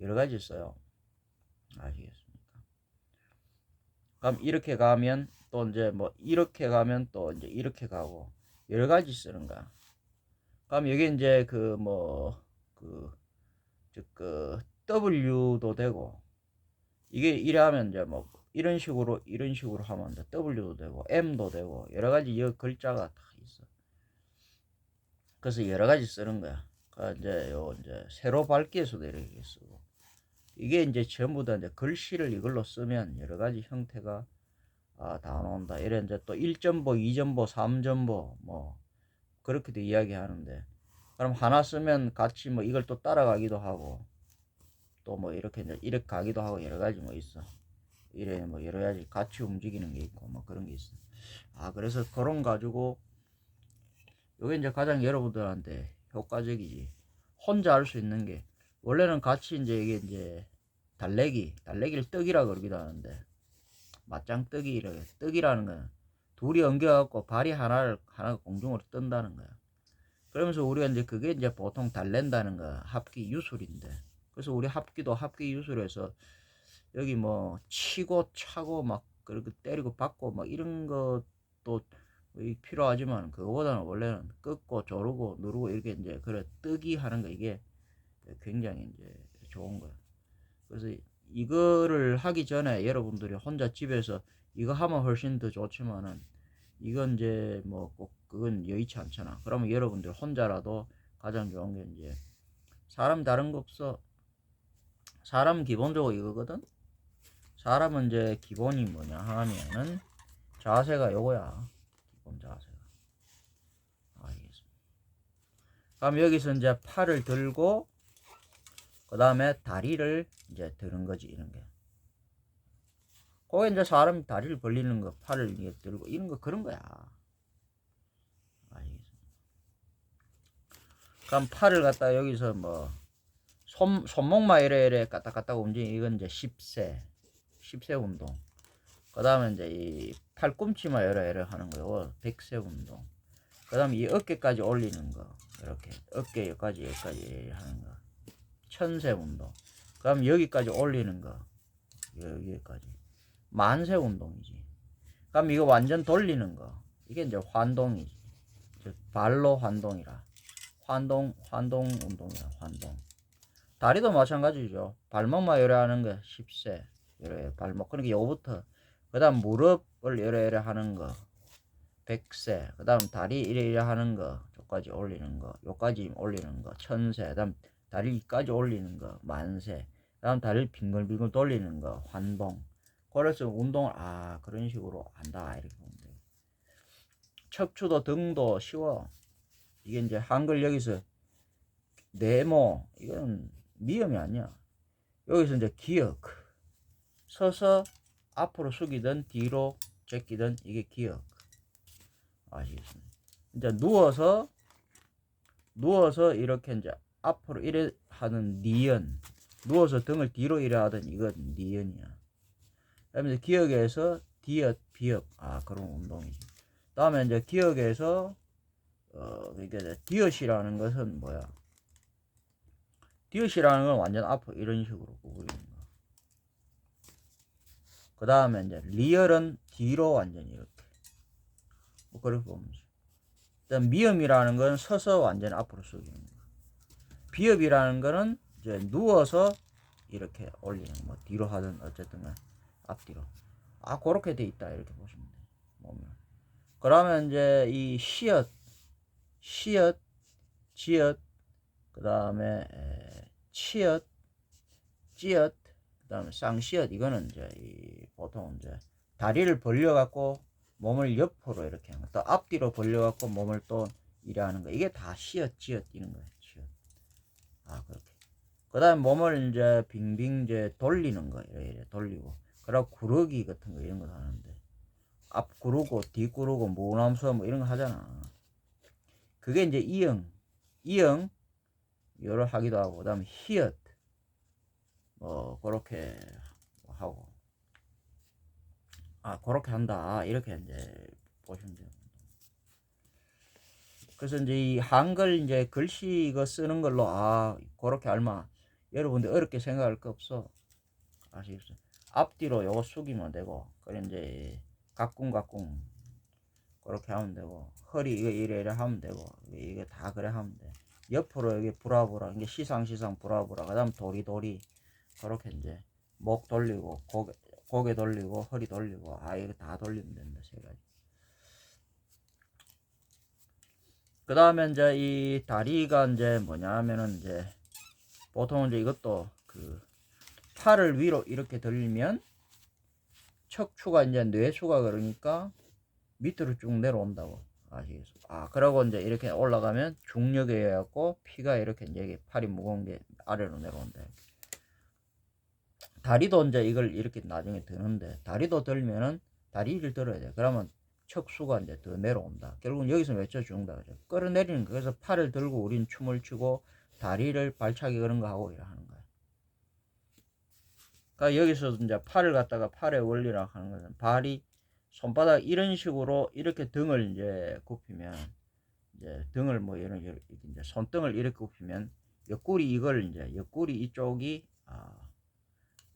S1: 여러 가지 써요. 아시겠습니까? 그럼 이렇게 가면 또 이제 뭐 이렇게 가면 또 이제 이렇게 가고 여러 가지 쓰는 거야. 그럼 여기 이제 W도 되고 이게 이래 하면 이제 뭐 이런 식으로 하면 이제 W도 되고 M도 되고 여러 가지 이 글자가 다 있어. 그래서 여러 가지 쓰는 거야. 이제 이제 세로 밝기에서도 이렇게 쓰고 이게 이제 전부 다 이제 글씨를 이걸로 쓰면 여러 가지 형태가 다 나온다. 이래 이제 또 1점보, 2점보, 3점보 뭐 그렇게도 이야기하는데 그럼 하나 쓰면 같이 뭐 이걸 또 따라가기도 하고 또 뭐 이렇게 이제 이렇게 가기도 하고 여러 가지 뭐 있어. 이래 뭐 여러 가지 같이 움직이는 게 있고 뭐 그런 게 있어. 그래서 그런 가지고 요게 이제 가장 여러분들한테 효과적이지. 혼자 할 수 있는 게 원래는 같이 이제 이게 이제 달래기를 떡이라 그러기도 하는데 맞짱 떡이라는 거야. 둘이 엉겨갖고 발이 하나가 공중으로 뜬다는 거야. 그러면서 우리가 이제 그게 이제 보통 달랜다는 거야. 합기 유술인데. 그래서 우리 합기 유술에서 여기 뭐 치고 차고 막 그렇게 때리고 받고 막 이런 것도 필요하지만 그거보다는 원래는 끄고 조르고 누르고 이렇게 이제 그래 뜨기 하는 거 이게 굉장히 이제 좋은 거야. 그래서 이거를 하기 전에 여러분들이 혼자 집에서 이거 하면 훨씬 더 좋지만은 이건 이제 뭐 꼭 그건 여의치 않잖아. 그러면 여러분들 혼자라도 가장 좋은 게 이제 사람 다른 거 없어. 사람 기본적으로 이거거든. 사람은 이제 기본이 뭐냐 하면은 자세가 요거야. 기본 자세가. 알겠습니다. 그럼 여기서 이제 팔을 들고 그 다음에 다리를 이제 드는 거지 이런 게. 그게 이제 사람이 다리를 벌리는 거, 팔을 이렇게 들고 이런 거 그런 거야. 알겠습니다. 그럼 팔을 갖다 여기서 뭐 손목만 이래 까딱까딱 움직이는 이건 이제 10세 운동. 그 다음에 이제 이 팔꿈치만 이래 하는 거고 100세 운동. 그 다음에 이 어깨까지 올리는 거 이렇게 어깨 여기까지 하는 거 1000세 운동. 그럼 여기까지 올리는 거 여기까지 만세 운동이지. 그럼 이거 완전 돌리는 거 이게 이제 환동이지. 즉 발로 환동이라 환동 운동이야. 환동. 다리도 마찬가지죠. 발목만 요래 하는 거 10세 요래 발목. 그러니까 요거부터 그 다음 무릎을 요래 하는 거 100세. 그 다음 다리 이래 하는 거 요까지 올리는 거 요까지 올리는 거 1000세. 그 다음 다리까지 올리는 거 만세. 그 다음 다리를 빙글빙글 돌리는 거 환동. 그래서 운동을 그런 식으로 한다 이렇게 보면 돼요. 척추도 등도 쉬워. 이게 이제 한글 여기서 네모 이건 미음이 아니야. 여기서 이제 기역 서서 앞으로 숙이든 뒤로 제끼든 이게 기역. 아시겠습니까? 이제 누워서 이렇게 이제 앞으로 이래 하는 니은. 누워서 등을 뒤로 이래 하든 이건 니은이야. 그다음에 이제 기역에서 디귿 비읍 그런 운동이지. 다음에 이제 기역에서 그러니까 디귿이라는 것은 뭐야? 디귿이라는 건 완전 앞으로 이런 식으로 구부리는 거. 그 다음에 이제 리얼은 뒤로 완전 이렇게. 뭐 그렇게 보면 돼. 일단 미음이라는 건 서서 완전 앞으로 숙이는 거. 비읍이라는 거는 이제 누워서 이렇게 올리는 거. 뭐 뒤로 하든 어쨌든 앞뒤로. 그렇게 돼 있다 이렇게 보시면 돼. 보면. 그러면 이제 이 시읒, 지읒, 그 다음에 치읒, 찌읒, 그 다음에 쌍시읒. 이거는 이제 보통 이제 다리를 벌려갖고 몸을 옆으로 이렇게 하는 거. 또 앞뒤로 벌려갖고 몸을 또 이래 하는 거. 이게 다 시읒, 지읒 이런 거예요. 시읒. 그렇게. 그 다음에 몸을 이제 빙빙 이제 돌리는 거. 이래 돌리고. 그리고 구르기 같은 거 이런 거 하는데. 앞 구르고, 뒤 구르고, 무남수 뭐 이런 거 하잖아. 그게 이제 이응, 요를 하기도 하고, 그 다음에 히읗, 그렇게 하고. 그렇게 한다. 이렇게 이제 보시면 돼요. 그래서 이제 이 한글 이제 글씨 이거 쓰는 걸로 그렇게 알마. 여러분들 어렵게 생각할 거 없어. 아시겠어요? 앞뒤로 요거 숙이면 되고, 그래 이제 가꿍 그렇게 하면 되고, 허리 이거 이래 하면 되고, 이게 다 그래 하면 돼. 옆으로 여기 브라브라, 이게 시상 브라브라, 그 다음 도리, 그렇게 이제 목 돌리고, 고개 돌리고, 허리 돌리고, 이거 다 돌리면 된다, 세 가지. 그 다음에 이제 이 다리가 이제 뭐냐 하면은 이제 보통 이제 이것도 팔을 위로 이렇게 들면 척추가 이제 뇌수가 그러니까 밑으로 쭉 내려온다고 아시겠어요? 그러고 이제 이렇게 올라가면 중력에 의해 갖고 피가 이렇게 이제 팔이 무거운 게 아래로 내려온다. 다리도 이제 이걸 이렇게 나중에 드는데 다리도 들면은 다리를 들어야 돼. 그러면 척수가 이제 더 내려온다. 결국은 여기서 외쳐 준다 그죠? 끌어내리는 거. 그래서 팔을 들고 우린 춤을 추고 다리를 발차기 그런 거 하고 이래 하는 거야. 그러니까 여기서 이제 팔을 갖다가 팔의 원리라 하는 것은 발이 손바닥 이런 식으로 이렇게 등을 이제 굽히면 이제 등을 뭐 이런 이제 손등을 이렇게 굽히면 옆구리 이걸 이제 옆구리 이쪽이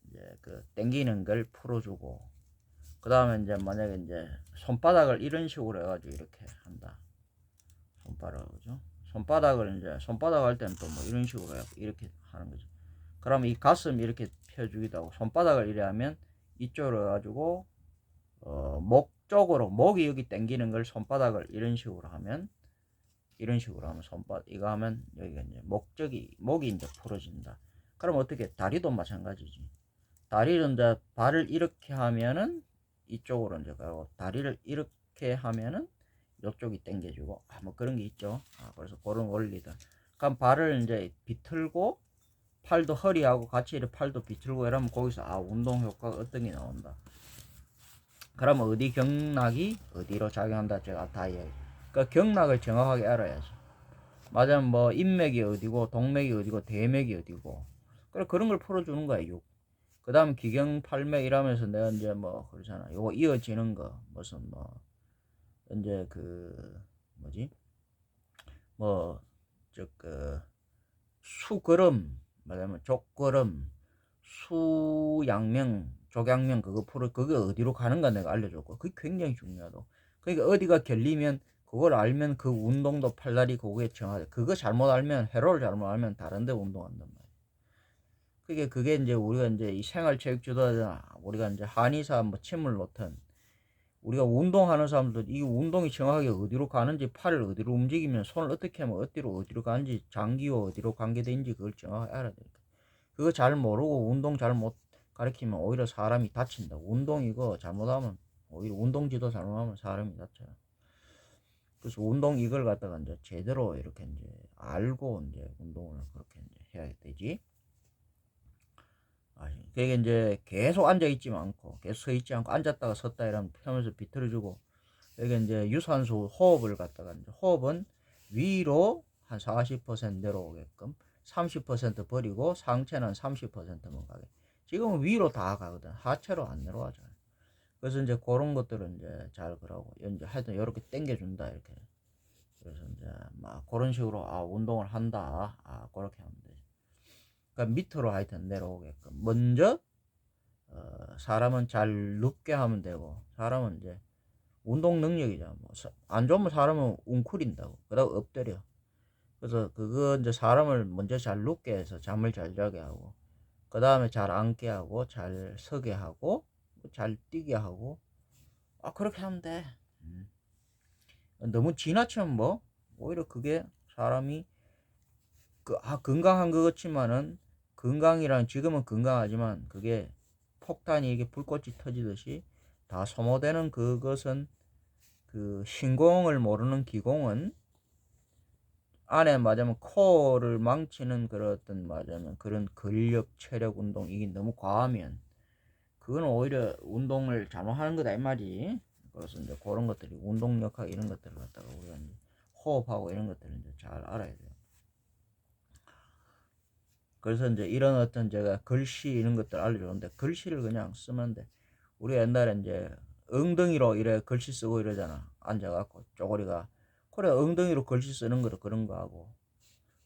S1: 이제 당기는 걸 풀어주고 그 다음에 이제 만약에 이제 손바닥을 이런 식으로 해가지고 이렇게 한다. 손바닥, 그죠? 손바닥을 이제, 손바닥 할 때는 또 뭐 이런 식으로 해갖고 이렇게 하는 거죠. 그러면 이 가슴 이렇게 펴주기도 하고, 손바닥을 이래 하면 이쪽으로 해가지고, 목 쪽으로, 목이 여기 당기는 걸 손바닥을 이런 식으로 하면, 이런 식으로 하면 손바닥, 이거 하면 여기가 이제 목이 이제 풀어진다. 그럼 어떻게, 다리도 마찬가지지. 다리를 이제 발을 이렇게 하면은 이쪽으로 이제 가고, 다리를 이렇게 하면은 이쪽이 당겨주고, 뭐 그런 게 있죠. 그래서 그런 원리다. 그럼 발을 이제 비틀고, 팔도 허리하고 같이 이렇게 팔도 비틀고 이러면 거기서 운동 효과가 어떤 게 나온다. 그러면 어디 경락이 어디로 작용한다. 제가 다 이야기. 그러니까 경락을 정확하게 알아야지. 맞으면 뭐 인맥이 어디고 동맥이 어디고 대맥이 어디고. 그런 걸 풀어주는 거야. 그 다음 기경팔맥 이라면서 내가 이제 뭐 그러잖아. 요거 이어지는 거 무슨 뭐 이제 그 뭐지 뭐 저 그 수걸음 말하면 족걸음 수양명 족양명 그게 어디로 가는가 내가 알려줬고 그게 굉장히 중요하다. 그러니까 어디가 결리면 그걸 알면 그 운동도 팔다리 그거에 정하다. 그거 잘못 알면 회로를 잘못 알면 다른데 운동한단 말이야. 그게 이제 우리가 이제 이 생활체육지도자나 우리가 이제 한의사 뭐 침을 놓든 우리가 운동하는 사람들 이 운동이 정확하게 어디로 가는지 팔을 어디로 움직이면 손을 어떻게 하면 어디로 가는지 장기와 어디로 관계되는지 그걸 정확하게 알아야 되니까 그거 잘 모르고 운동 잘 못 가르치면 오히려 사람이 다친다. 운동 이거 잘못하면 오히려 운동지도 잘못하면 사람이 다쳐요. 그래서 운동 이걸 갖다가 이제 제대로 이렇게 이제 알고 이제 운동을 그렇게 이제 해야 되지. 그게 이제 계속 앉아 있지 않고 계속 서 있지 않고 앉았다가 섰다 이러면 펴면서 비틀어주고 여기 이제 유산소 호흡을 갖다가 이제 호흡은 위로 한 40% 내려오게끔 30% 버리고 상체는 30%만 가게. 지금은 위로 다 가거든. 하체로 안 내려가잖아. 그래서 이제 그런 것들은 이제 잘 그러고 이제 하여튼 이렇게 당겨준다 이렇게. 그래서 이제 막 그런 식으로 운동을 한다. 그렇게 하면 되지. 그러니까 밑으로 하여튼 내려오게끔. 먼저 사람은 잘 눕게 하면 되고 사람은 이제 운동 능력이잖아. 안 좋으면 사람은 웅크린다고. 그러다가 엎드려. 그래서 그거 이제 사람을 먼저 잘 눕게 해서 잠을 잘 자게 하고, 그 다음에 잘 앉게 하고, 잘 서게 하고, 잘 뛰게 하고, 그렇게 하면 돼. 너무 지나치면 뭐, 오히려 그게 사람이, 건강한 것 같지만은, 건강이랑 지금은 건강하지만, 그게 폭탄이 이게 불꽃이 터지듯이 다 소모되는 그것은 그 신공을 모르는 기공은 안에 맞으면 코어를 망치는 그런 어떤 맞으면 그런 근력 체력 운동 이게 너무 과하면 그건 오히려 운동을 잘못하는 거다 이 말이. 그래서 이제 그런 것들이 운동력하고 이런 것들을 갖다가 우리가 이제 호흡하고 이런 것들을 이제 잘 알아야 돼요. 그래서 이제 이런 어떤 제가 글씨 이런 것들 알려줬는데 글씨를 그냥 쓰면 돼. 우리 옛날에 이제 엉덩이로 이래 글씨 쓰고 이러잖아. 앉아갖고 쪼그리가 그래 엉덩이로 글씨 쓰는 거를 그런 거 하고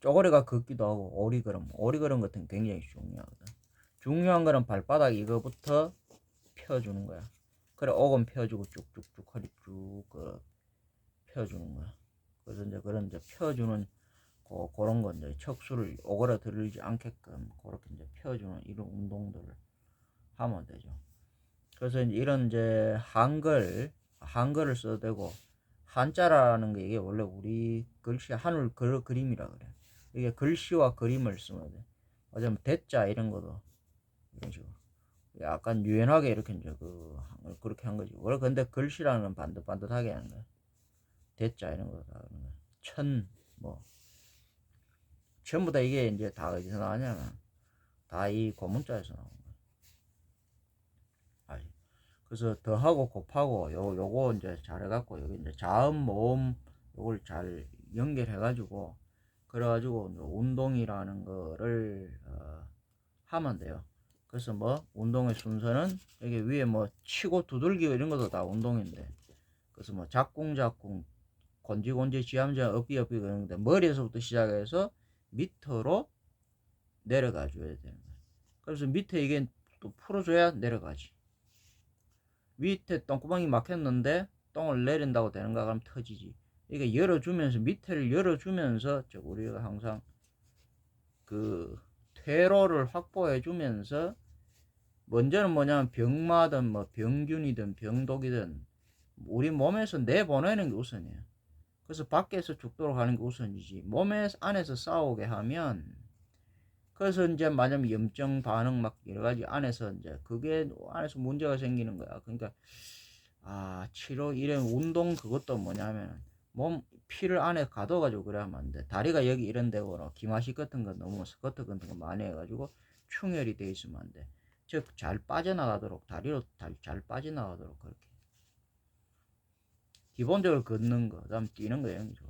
S1: 쪼그리가 걷기도 하고 오리걸음 같은 게 굉장히 중요하거든. 중요한 거는 발바닥 이거부터 펴주는 거야. 그래 오금 펴주고 쭉쭉쭉 허리 쭉 펴주는 거야. 그래서 이제 그런 이제 펴주는 그런 거 이제 척수를 오그라들지 않게끔 그렇게 이제 펴주는 이런 운동들을 하면 되죠. 그래서 이런 이제 한글을 써도 되고 한자라는 게 이게 원래 우리 글씨 한글 그림이라 그래. 이게 글씨와 그림을 쓰면 돼. 어쩌면 대자 이런 것도 이런 식으로 약간 유연하게 이렇게 이제 그렇게 한 거지. 원래 근데 글씨라는 건 반듯반듯하게 하는 거야. 대자 이런 거 다 그런 거야. 뭐 전부 다 이게 이제 다 어디서 나왔냐면 다 이 고문자에서 나온 거야. 그래서 더하고 곱하고 요거 이제 잘해갖고 여기 이제 자음 모음 요걸 잘 연결해가지고 그래가지고 운동이라는 거를 하면 돼요. 그래서 뭐 운동의 순서는 여기 위에 뭐 치고 두들기고 이런 것도 다 운동인데 그래서 뭐 작궁 곤지곤지 지암지암 업비 그런 건데 머리에서부터 시작해서 밑으로 내려가 줘야 되는 거예요. 그래서 밑에 이게 또 풀어줘야 내려가지. 밑에 똥구멍이 막혔는데 똥을 내린다고 되는가? 그럼 터지지. 이게 열어주면서, 밑에를 열어주면서 우리가 항상 그 퇴로를 확보해주면서, 먼저는 뭐냐면 병마든 뭐 병균이든 병독이든 우리 몸에서 내보내는 게 우선이에요. 그래서 밖에서 죽도록 하는 게 우선이지. 몸에 안에서 싸우게 하면, 그래서 이제 만약 염증 반응 막 여러 가지 안에서 이제 그게 안에서 문제가 생기는 거야. 그러니까 치료 이런 운동 그것도 뭐냐면 몸 피를 안에 가둬가지고 그래야만 안 돼. 다리가 여기 이런 데고 기마식 같은 거 너무 스쿼트 같은 거 많이 해가지고 충혈이 돼 있으면 안 돼. 즉 잘 빠져나가도록 다리로 잘 빠져나가도록 그렇게 기본적으로 걷는 거, 그다음 뛰는 거 이런 게 좋아.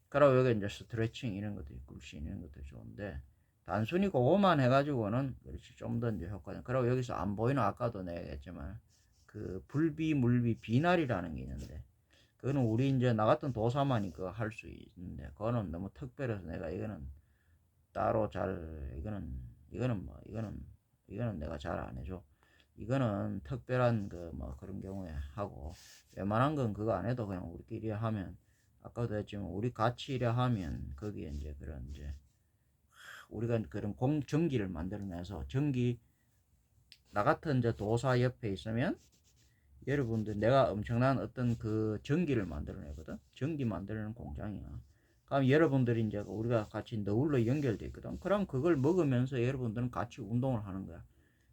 S1: 그리고 여기 이제 스트레칭 이런 것도 있고 굴신 이런 것도 좋은데, 단순히 그거만 해가지고는 그렇지 좀 더 이제 효과는. 그리고 여기서 안 보이는, 아까도 내가 했지만 그 불비물비 비날이라는 게 있는데, 그거는 우리 이제 나 같은 도사만이 그거 할 수 있는데, 그거는 너무 특별해서 내가 이거는 따로 잘 이거는 내가 잘 안 해줘. 이거는 특별한 그 뭐 그런 경우에 하고, 웬만한 건 그거 안 해도 그냥 우리끼리 하면, 아까도 했지만 우리 같이 일해 하면 거기에 이제 그런 이제 우리가 그런 전기를 만들어내서, 전기 나 같은 이제 도사 옆에 있으면 여러분들 내가 엄청난 어떤 그 전기를 만들어내거든. 전기 만드는 공장이야. 그럼 여러분들이 이제 우리가 같이 너울로 연결돼 있거든. 그럼 그걸 먹으면서 여러분들은 같이 운동을 하는 거야.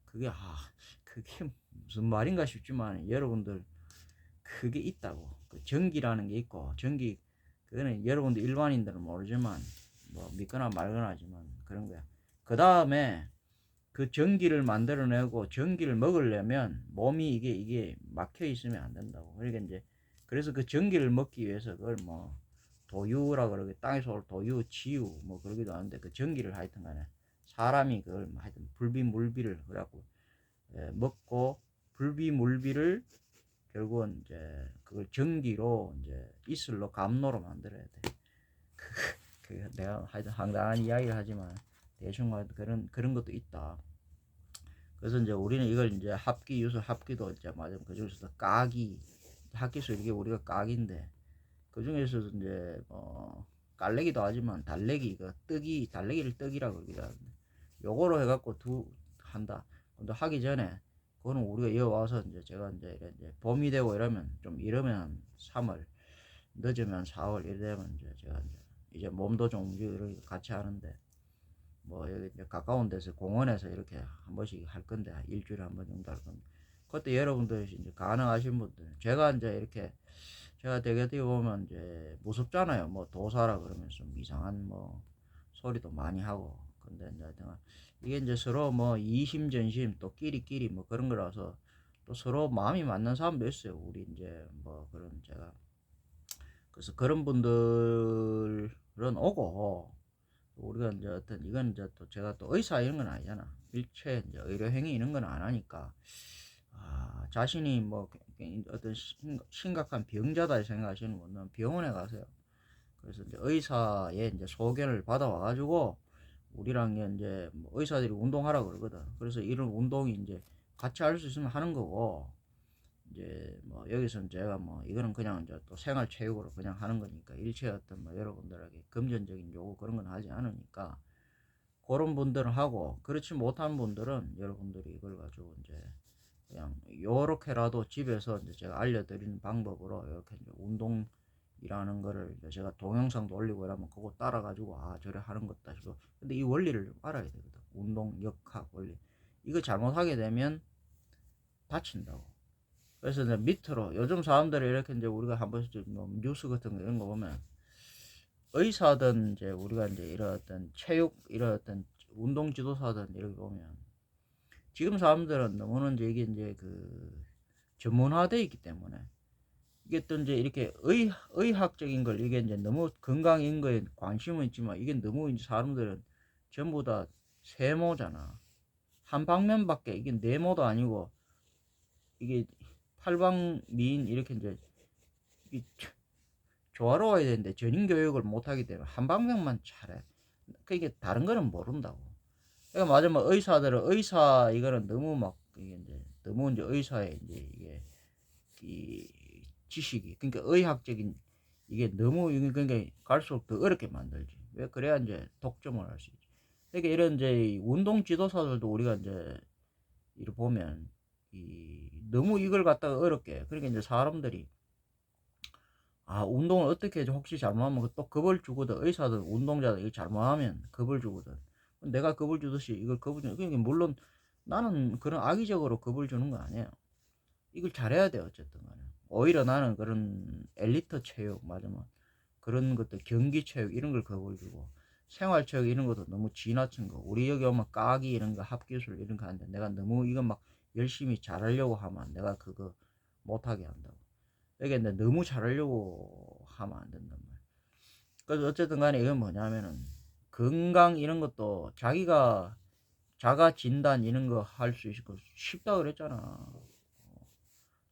S1: 그게 그게 무슨 말인가 싶지만 여러분들 그게 있다고. 그 전기라는 게 있고, 전기 그거는 여러분들 일반인들은 모르지만 뭐 믿거나 말거나 하지만 그런 거야. 그 다음에 그 전기를 만들어내고 전기를 먹으려면 몸이 이게 막혀 있으면 안 된다고. 그러니까 이제 그래서 그 전기를 먹기 위해서 그걸 뭐 도유라 그러게, 땅에서 올 도유, 지유 뭐 그러기도 하는데, 그 전기를 하여튼 간에 사람이 그걸 뭐 하여튼 불비물비를 그래갖고 먹고, 불비물비를 결국은 이제 그걸 전기로 이제 이슬로 감로로 만들어야 돼. 그 내가 하여튼 황당한 이야기를 하지만 대충 그런 것도 있다. 그래서 이제 우리는 이걸 이제 합기, 유수 합기도 이제 맞으면 그 중에서도 까기, 합기수 이게 우리가 까기인데, 그 중에서도 이제 깔래기도 하지만 달래기, 그 뜨기, 달래기를 뜨기라고 그러기도 하는데, 요거로 해갖고 한다. 근데 하기 전에 그거는 우리가 이어와서 이제 제가 이제 봄이 되고 이러면 좀 이러면 3월, 늦으면 4월 이러면 이제 제가 이제 몸도 좀 움직이고 이렇게 같이 하는데, 뭐 여기 이제 가까운 데서 공원에서 이렇게 한 번씩 할 건데, 일주일에 한 번 정도 할 건데, 그것도 여러분들 이제 가능하신 분들, 제가 이제 이렇게 제가 되게 어떻게 보면 이제 무섭잖아요. 뭐 도사라 그러면 좀 이상한 뭐 소리도 많이 하고. 근데 이제 이게 이제 서로 뭐 이심전심 또 끼리끼리 뭐 그런 거라서 또 서로 마음이 맞는 사람도 있어요. 우리 이제 뭐 그런 제가 그래서 그런 분들은 오고, 우리가 이제 어떤 이건 이제 또 제가 또 의사 이런 건 아니잖아. 일체 이제 의료행위 이런 건 안 하니까 자신이 뭐 어떤 심각한 병자다 생각하시는 분은 병원에 가세요. 그래서 이제 의사의 이제 소견을 받아와가지고 우리랑 이제 뭐 의사들이 운동하라 그러거든. 그래서 이런 운동이 이제 같이 할 수 있으면 하는 거고, 이제 뭐 여기서는 제가 뭐 이거는 그냥 이제 또 생활체육으로 그냥 하는 거니까 일체 어떤 뭐 여러분들에게 금전적인 요구 그런 건 하지 않으니까, 그런 분들은 하고, 그렇지 못한 분들은 여러분들이 이걸 가지고 이제 그냥 요렇게라도 집에서 이제 제가 알려드리는 방법으로 이렇게 이제 운동이라는 거를 이제 제가 동영상도 올리고 이러면 그거 따라가지고 저래 하는 것다 싶어. 근데 이 원리를 알아야 되거든. 운동 역학 원리. 이거 잘못하게 되면 다친다고. 그래서 이제 밑으로 요즘 사람들이 이렇게 이제 우리가 한 번씩 뭐 뉴스 같은 거 이런 거 보면, 의사든 이제 우리가 이제 이런 어떤 체육 이런 어떤 운동 지도사든 이렇게 보면, 지금 사람들은 너무는 이게 이제 그 전문화되어 있기 때문에 이게 또 이제 이렇게 의학적인 걸 이게 이제 너무 건강인 거에 관심은 있지만, 이게 너무 이제 사람들은 전부 다 세모잖아. 한 방면밖에, 이게 네모도 아니고 이게 팔방미인 이렇게 이제 이게 조화로워야 되는데 전인 교육을 못 하기 때문에 한 방면만 잘해. 그러니까 이게 다른 거는 모른다고. 그러니까 맞아, 뭐 의사들은 의사 이거는 너무 막 이게 이제 너무 이제 의사의 이제 이게 이 지식이 그러니까 의학적인 이게 너무 이게 그러니까 갈수록 더 어렵게 만들지. 왜 그래야 이제 독점을 할 수 있지. 그러니까 이런 이제 운동 지도사들도 우리가 이제 이를 보면 이 너무 이걸 갖다가 어렵게 그러니까 이제 사람들이 운동을 어떻게 해야지 혹시 잘못하면 또 겁을 주거든. 의사들 운동자들 이거 잘못하면 겁을 주거든. 내가 겁을 주듯이 이걸 겁을 주는 그러니까 물론 나는 그런 악의적으로 겁을 주는 거 아니에요. 이걸 잘해야 돼 어쨌든 간에. 오히려 나는 그런 엘리트 체육 맞으면 그런 것들 경기 체육 이런 걸 겁을 주고 생활 체육 이런 것도 너무 지나친 거. 우리 여기 오면 까기 이런 거 합기술 이런 거 하는데 내가 너무 이건 막 열심히 잘하려고 하면 내가 그거 못하게 한다고. 이게 근데 너무 잘하려고 하면 안 된단 말이야. 그래서 어쨌든 간에 이건 뭐냐면은 건강 이런 것도 자기가 자가 진단 이런 거 할 수 있을 거 쉽다 그랬잖아.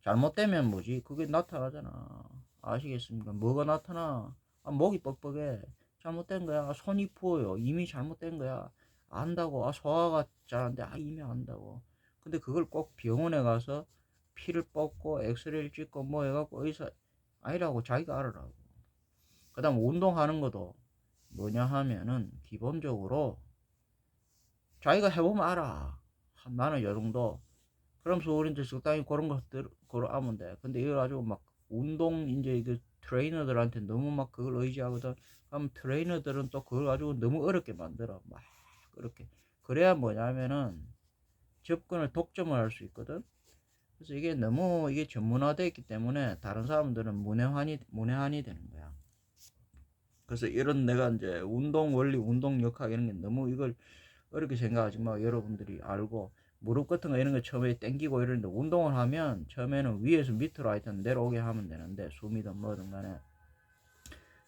S1: 잘못되면 뭐지? 그게 나타나잖아. 아시겠습니까? 뭐가 나타나? 목이 뻑뻑해. 잘못된 거야. 손이 부어요. 이미 잘못된 거야. 안다고. 소화가 잘 안 돼. 이미 안다고. 근데 그걸 꼭 병원에 가서 피를 뽑고 엑스레이를 찍고 뭐 해갖고 의사 아니라고 자기가 알아라고. 그 다음 운동하는 것도 뭐냐 하면은 기본적으로 자기가 해보면 알아. 나는 요 정도. 그러면서 우리 이제 적당히 그런 것들 걸어하면 돼. 근데 이거 가지고 막 운동 이제 그 트레이너들한테 너무 막 그걸 의지하거든. 그럼 트레이너들은 또 그걸 가지고 너무 어렵게 만들어. 막 그렇게. 그래야 뭐냐면은 접근을 독점을 할 수 있거든. 그래서 이게 너무 이게 전문화되어 있기 때문에 다른 사람들은 문외한이 되는 거야. 그래서 이런 내가 이제 운동 원리, 운동 역학 이런 게 너무 이걸 어렵게 생각하지 마. 여러분들이 알고 무릎 같은 거 이런 거 처음에 땡기고 이러는데 운동을 하면 처음에는 위에서 밑으로 하여튼 내려오게 하면 되는데 숨이든 뭐든 간에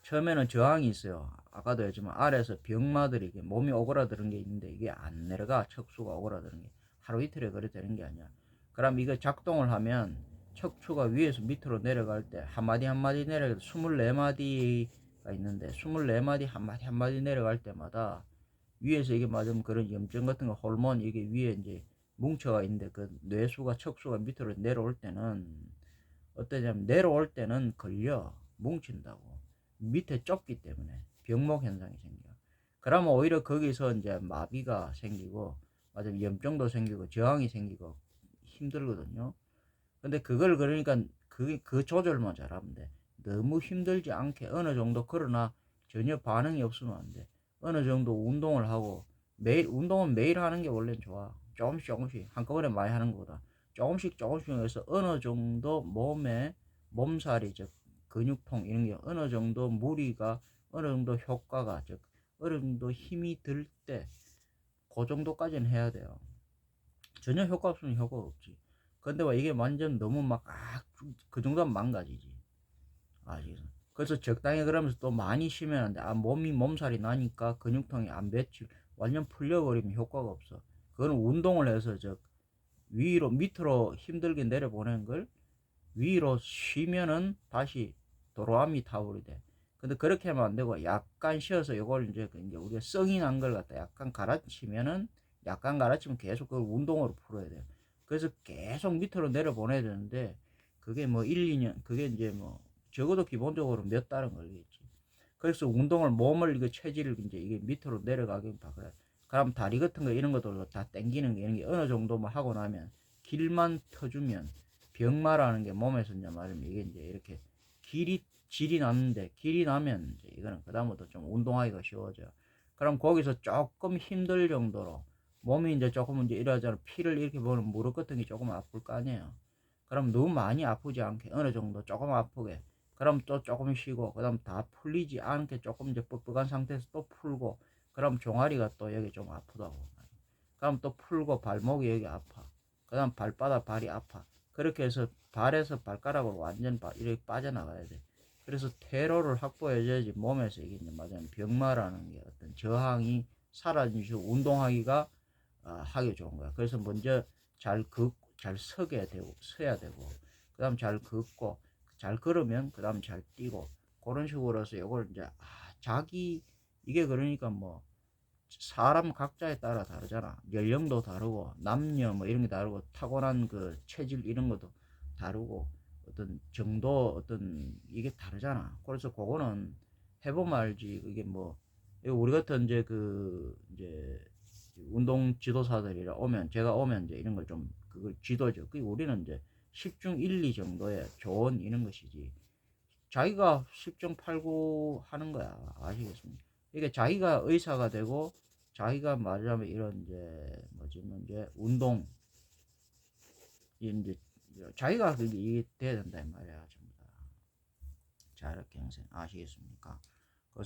S1: 처음에는 저항이 있어요. 아까도 했지만 아래에서 병마들이 몸이 오그라드는 게 있는데 이게 안 내려가. 척수가 오그라드는 게 하루 이틀에 그래 되는 게 아니야. 그럼 이거 작동을 하면 척추가 위에서 밑으로 내려갈 때 한마디 한마디 내려갈 때 24마디가 있는데 24마디 한마디 한마디 내려갈 때마다 위에서 이게 맞으면 그런 염증 같은 거 호르몬 이게 위에 이제 뭉쳐가 있는데 그 뇌수가 척수가 밑으로 내려올 때는 어떠냐면 내려올 때는 걸려 뭉친다고 밑에 좁기 때문에 병목 현상이 생겨. 그러면 오히려 거기서 이제 마비가 생기고 맞으면 염증도 생기고 저항이 생기고 힘들거든요. 근데 그걸 그러니까 그 조절만 잘하면 돼. 너무 힘들지 않게 어느 정도 그러나 전혀 반응이 없으면 안 돼. 어느 정도 운동을 하고 매일 운동은 매일 하는 게 원래 좋아. 조금씩 조금씩 한꺼번에 많이 하는 것보다 조금씩 조금씩 해서 어느 정도 몸에 몸살이 즉 근육통 이런 게 어느 정도 무리가 어느 정도 효과가 즉 어느 정도 힘이 들 때 그 정도까지는 해야 돼요. 전혀 효과 없으면 효과가 없지. 근데 왜 이게 완전 너무 막 그 정도면 망가지지. 아시겠어? 그래서 적당히 그러면서 또 많이 쉬면 안 돼. 몸이 몸살이 나니까 근육통이 안 뱉지. 완전 풀려버리면 효과가 없어. 그거는 운동을 해서 위로 밑으로 힘들게 내려보내는 걸 위로 쉬면은 다시 도로암이 타버리 돼. 근데 그렇게 하면 안 되고 약간 쉬어서 이걸 이제 우리가 성이 난 걸 갖다 약간 갈아치면은 약간 갈아치면 계속 그 운동으로 풀어야 돼요. 그래서 계속 밑으로 내려보내야 되는데 그게 뭐 1, 2년 그게 이제 뭐 적어도 기본적으로 몇 달은 걸리겠지. 그래서 운동을 몸을 이거 체질을 이제 이게 밑으로 내려가게 바꿔야. 그럼 다리 같은 거 이런 것들도 다 당기는 게 이런 게 어느 정도만 하고 나면 길만 터주면 병마라는 게 몸에서 이제 말하면 이게 이제 이렇게 질이 났는데 길이 나면 이제 이거는 그다음부터 좀 운동하기가 쉬워져요. 그럼 거기서 조금 힘들 정도로 몸이 이제 조금 이제 이러잖아. 피를 이렇게 보면 무릎 같은 게 조금 아플 거 아니에요. 그럼 너무 많이 아프지 않게 어느 정도 조금 아프게 그럼 또 조금 쉬고 그다음 다 풀리지 않게 조금 이제 뻑뻑한 상태에서 또 풀고 그럼 종아리가 또 여기 좀 아프다고 그럼 또 풀고 발목이 여기 아파 그다음 발바닥 발이 아파 그렇게 해서 발에서 발가락으로 완전 이렇게 빠져나가야 돼. 그래서 퇴로를 확보해줘야지 몸에서 이게 이제 맞아요 병마라는 게 어떤 저항이 사라지고 운동하기가 하기 좋은 거야. 그래서 먼저 잘 서게 되고 서야 되고 그다음 잘 걷고 잘 걸으면 그다음 잘 뛰고 그런 식으로 해서 이걸 이제 자기 이게 그러니까 뭐 사람 각자에 따라 다르잖아. 연령도 다르고 남녀 뭐 이런 게 다르고 타고난 그 체질 이런 것도 다르고 어떤 정도 어떤 이게 다르잖아. 그래서 그거는 해보면 알지. 이게 뭐 우리 같은 이제 그 이제 운동 지도사들이라 오면 제가 오면 이제 이런 걸 좀 그걸 지도죠. 그 우리는 이제 10중 1, 2 정도의 조언 이런 것이지. 자기가 10중 8구 하는 거야. 아시겠습니까? 이게 자기가 의사가 되고 자기가 말하자면 이런 이제 뭐지 뭐 이제 운동 이제 자기가 이게 돼야 된다 이 말이야 전부 다. 자 이렇게 형생 아시겠습니까?